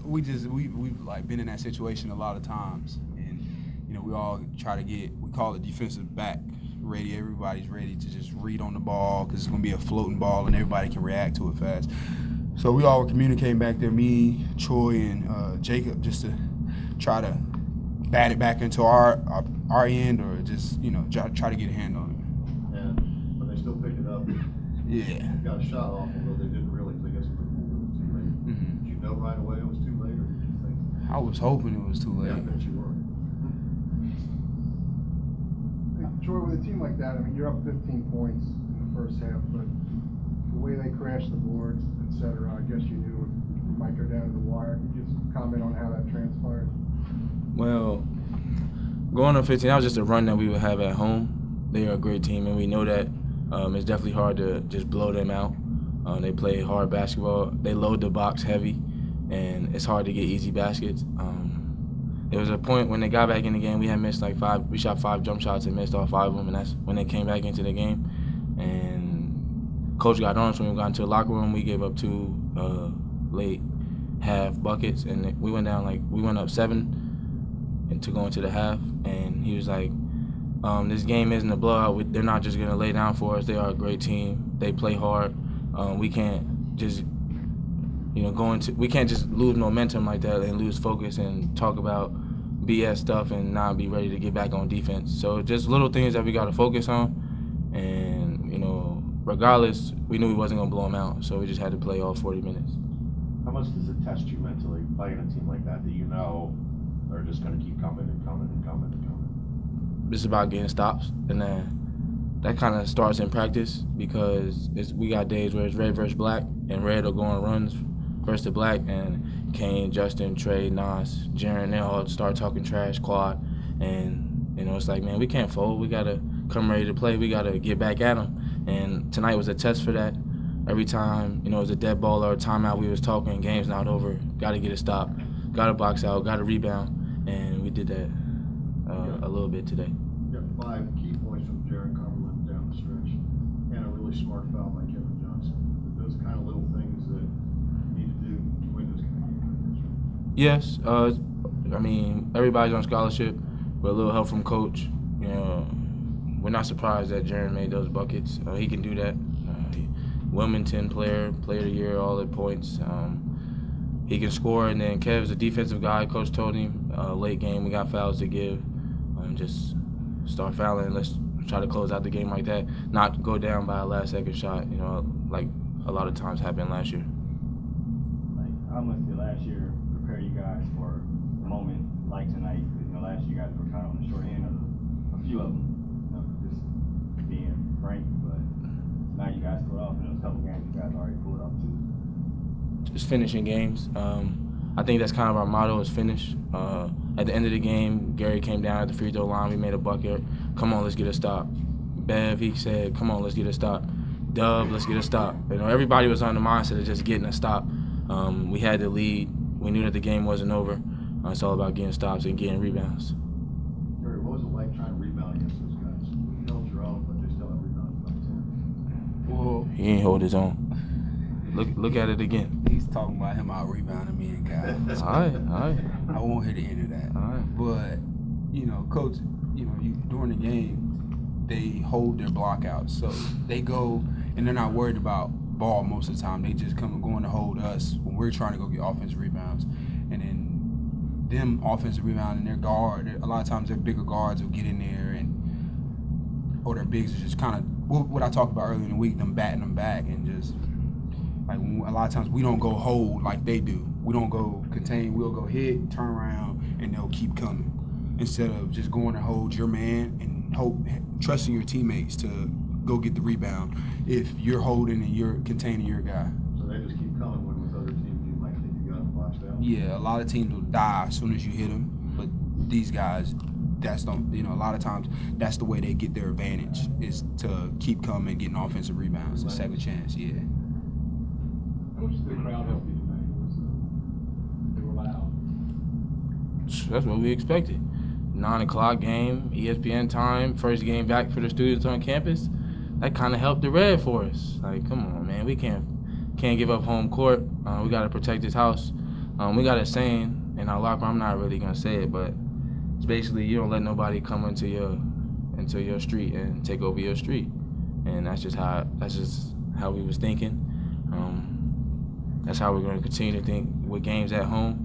we've like been in that situation a lot of times, and we all try to we call it defensive back ready. Everybody's ready to just read on the ball because it's gonna be a floating ball and everybody can react to it fast. So we all were communicating back there, me, Troy, and Jacob, just to try to bat it back into our end, or just try to get a hand on it. Yeah, but they still picked it up. Yeah. Got a shot off, although they didn't really. I guess it was too late. Mm-hmm. Did you know right away it was too late, or did you think? I was hoping it was too late. Yeah, I bet you were. Troy, with a team like that, I mean, you're up 15 points in the first half, but the way they crashed the boards, etc., I guess you knew it might go down to the wire. Could you just comment on how that transpired? Well, going up 15, that was just a run that we would have at home. They are a great team, and we know that. It's definitely hard to just blow them out. They play hard basketball. They load the box heavy, and it's hard to get easy baskets. There was a point when they got back in the game, we had missed like 5. We shot 5 jump shots and missed all 5 of them, and that's when they came back into the game. And coach got on us when we got into the locker room. We gave up 2 late half buckets, and we went up 7 and to go into the half. And he was like, this game isn't a blowout. They're not just gonna lay down for us. They are a great team. They play hard. We can't just we can't just lose momentum like that and lose focus and talk about BS stuff and not be ready to get back on defense. So just little things that we got to focus on. And, regardless, we knew we wasn't going to blow them out, so we just had to play all 40 minutes. How much does it test you mentally playing a team like that they're just going to keep coming and coming and coming and coming? It's about getting stops, and then that kind of starts in practice because we got days where it's red versus black, and red will go on runs versus the black, and Kane, Justin, Trey, Nas, Jaren, they all start talking trash, quad, and it's like, man, we can't fold. We gotta come ready to play. We gotta get back at them. And tonight was a test for that. Every time it was a dead ball or a timeout, we was talking, game's not over. Got to get a stop. Got to box out. Got to rebound, and we did that a little bit today. You got 5 key points from Jaren Cumberland down the stretch, and a really smart foul by Kevin Johnson. Those kind of little things that you need to do to win this kind of game. Yes, I mean, everybody's on scholarship, with a little help from coach. We're not surprised that Jaren made those buckets. He can do that. Wilmington player of the year, all the points. He can score, and then Kev's a defensive guy. Coach told him late game we got fouls to give. Just start fouling. Let's try to close out the game like that. Not go down by a last-second shot. Like a lot of times happened last year. Like how much did last year prepare you guys for a moment like tonight? Last year you guys were kind of on the short end of a few of them. Just being frank, but now you guys pulled off. In a couple games you guys already pulled off too. Just finishing games. I think that's kind of our motto is finish. At the end of the game, Gary came down at the free throw line. We made a bucket. Come on, let's get a stop. Bev, he said, come on, let's get a stop. Dub, let's get a stop. Everybody was on the mindset of just getting a stop. We had the lead. We knew that the game wasn't over. It's all about getting stops and getting rebounds. Gary, what was it like trying to rebound against those guys? You held your own, but they still have rebounded by 10. Well, He ain't hold his own. Look at it again. he's talking about him out rebounding me and Kyle. All right. I won't hear the end of that. All right. But, coach, during the game, they hold their block out. So they go, and they're not worried about ball most of the time. They just going to hold us when we're trying to go get offensive rebounds. And then them offensive rebound and their guard, a lot of times their bigger guards will get in there, or their bigs are just kind of, what I talked about earlier in the week, them batting them back, and just, like, a lot of times we don't go hold like they do. We don't go contain. We'll go hit, turn around, and they'll keep coming. Instead of just going to hold your man and trusting your teammates to go get the rebound if you're holding and you're containing your guy. So they just keep coming when with other teams you might think you got them boxed out? Yeah, a lot of teams will die as soon as you hit them, but these guys, a lot of times that's the way they get their advantage, is to keep coming, getting offensive rebounds, and second chance, yeah. How much did the crowd help you tonight? They were loud. That's what we expected. 9 o'clock game, ESPN time, first game back for the students on campus. That kind of helped the red for us. Like, come on, man, we can't give up home court. We got to protect this house. We got a saying in our locker room. I'm not really gonna say it, but it's basically you don't let nobody come into your street and take over your street, and that's just how we was thinking. That's how we're gonna continue to think with games at home.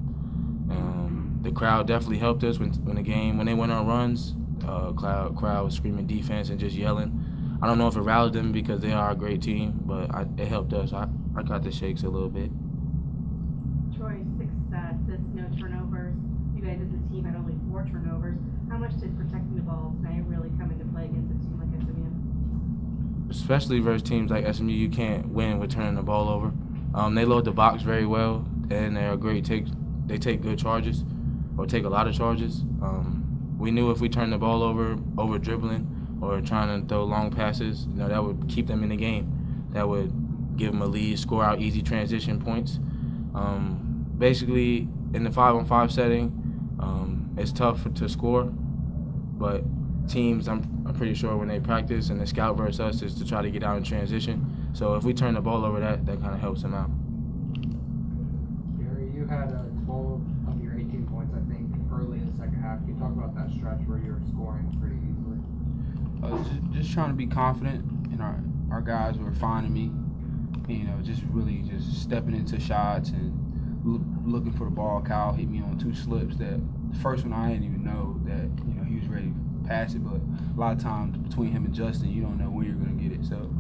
The crowd definitely helped us when they went on runs. Crowd was screaming defense and just yelling. I don't know if it rallied them because they are a great team, but it helped us. I got the shakes a little bit. Troy, 6 assists, no turnovers. You guys as a team had only 4 turnovers. How much did protecting the ball tonight really come into play against a team like SMU? Especially versus teams like SMU, you can't win with turning the ball over. They load the box very well, and they're great. They take good charges, or take a lot of charges. We knew if we turned the ball over dribbling or trying to throw long passes, that would keep them in the game. That would give them a lead, score out easy transition points. Basically, in the 5-on-5 setting, it's tough to score, but teams, I'm pretty sure when they practice and they scout versus us is to try to get out in transition. So if we turn the ball over, that kind of helps them out. Gary, you had 12 of your 18 points, I think, early in the second half. Can you talk about that stretch where you're scoring pretty easily? Just trying to be confident, and our guys were finding me. Just really just stepping into shots and looking for the ball. Kyle hit me on 2 slips that the first one I didn't even know that he was ready to pass it, but a lot of times between him and Justin, you don't know when you're going to get it. So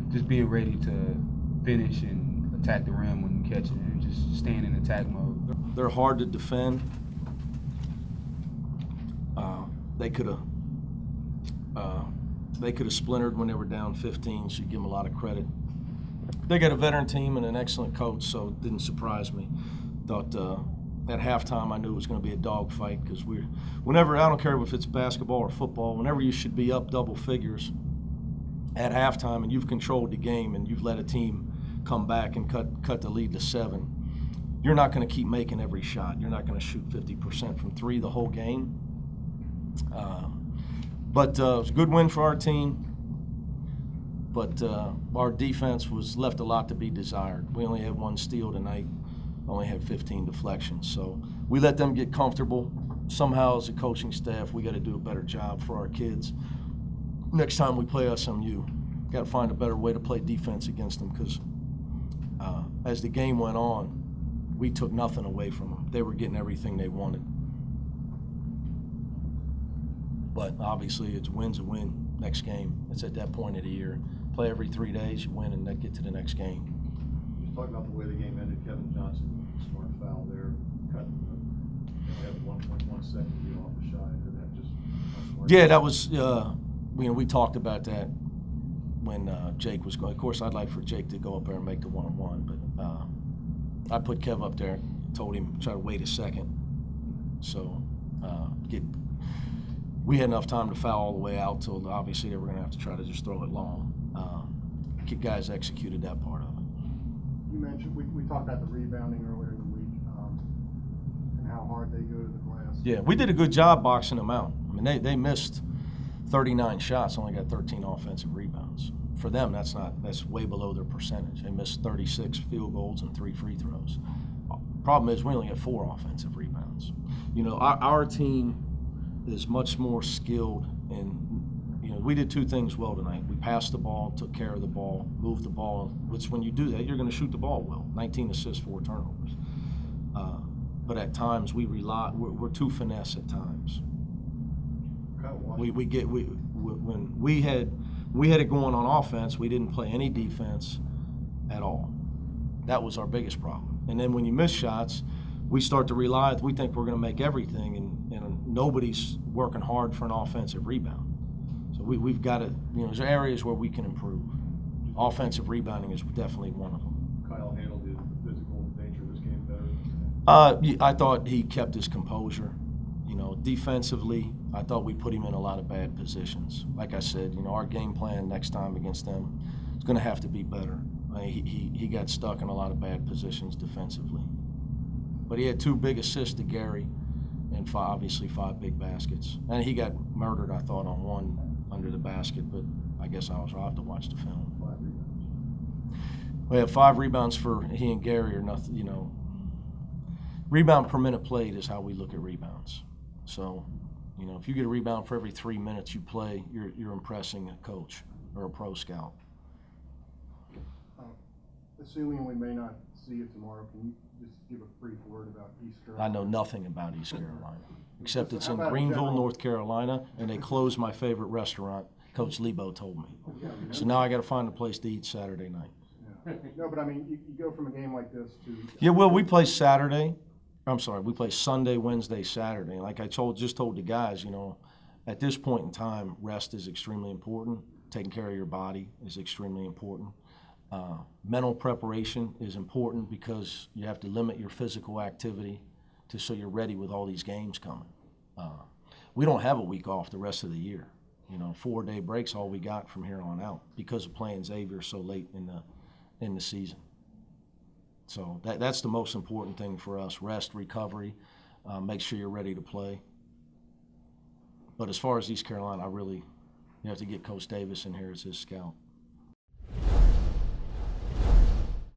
just being ready to finish and attack the rim when you catch it, and just staying in attack mode. They're hard to defend. They could have splintered when they were down 15, so you give them a lot of credit. They got a veteran team and an excellent coach, so it didn't surprise me. Thought at halftime I knew it was going to be a dogfight because whenever, I don't care if it's basketball or football, whenever you should be up double figures at halftime and you've controlled the game and you've let a team come back and cut the lead to 7, you're not going to keep making every shot. You're not going to shoot 50% from 3 the whole game. But it was a good win for our team. But our defense left a lot to be desired. We only had 1 steal tonight, only had 15 deflections. So we let them get comfortable. Somehow as a coaching staff, we got to do a better job for our kids. Next time we play SMU, got to find a better way to play defense against them because as the game went on, we took nothing away from them. They were getting everything they wanted. But obviously, it's win's a win next game. It's at that point of the year. Play every 3 days, you win, and then get to the next game. Just talking about the way the game ended, Kevin Johnson, smart foul there, cut. They had 1.1 second to get off the shot. After that, just Yeah, that was. We talked about that when Jake was going. Of course, I'd like for Jake to go up there and make the 1-on-1, but I put Kev up there, told him try to wait a second. So we had enough time to foul all the way out till obviously they were going to have to try to just throw it long. Guys executed that part of it. You mentioned, we talked about the rebounding earlier in the week and how hard they go to the glass. Yeah, we did a good job boxing them out. I mean, they missed 39 shots, only got 13 offensive rebounds. For them, that's way below their percentage. They missed 36 field goals and 3 free throws. Problem is, we only had 4 offensive rebounds. Our team is much more skilled in, we did 2 things well tonight. We passed the ball, took care of the ball, moved the ball, which when you do that, you're going to shoot the ball well. 19 assists, 4 turnovers. But at times, we're too finesse at times. When we had it going on offense, we didn't play any defense at all. That was our biggest problem. And then when you miss shots, we start to rely, we think we're going to make everything, and nobody's working hard for an offensive rebound. So we've got to, there's areas where we can improve. Offensive rebounding is definitely one of them. Kyle handled the physical nature of this game better? I thought he kept his composure. Defensively, I thought we put him in a lot of bad positions. Like I said, our game plan next time against them is going to have to be better. He got stuck in a lot of bad positions defensively. But he had 2 big assists to Gary and obviously 5 big baskets. And he got murdered, I thought, on 1 under the basket, but I guess I'll have to watch the film. 5 rebounds. We had 5 rebounds for he and Gary or nothing, Rebound per minute played is how we look at rebounds. So, you know, if you get a rebound for every 3 minutes you play, you're impressing a coach or a pro scout. Assuming we may not see you tomorrow, can you just give a brief word about East Carolina? I know nothing about East Carolina, except it's How in about Greenville, general- North Carolina, and they closed my favorite restaurant, Coach Lebo told me. So now I got to find a place to eat Saturday night. Yeah. No, but I mean, you go from a game like this to. Yeah, well, we play we play Sunday, Wednesday, Saturday. Like I just told the guys, you know, at this point in time, rest is extremely important. Taking care of your body is extremely important. Mental preparation is important because you have to limit your physical activity so you're ready with all these games coming. We don't have a week off the rest of the year. You know, 4-day break's all we got from here on out because of playing Xavier so late in the season. So that's the most important thing for us: rest, recovery, make sure you're ready to play. But as far as East Carolina, you have to get Coach Davis in here as his scout.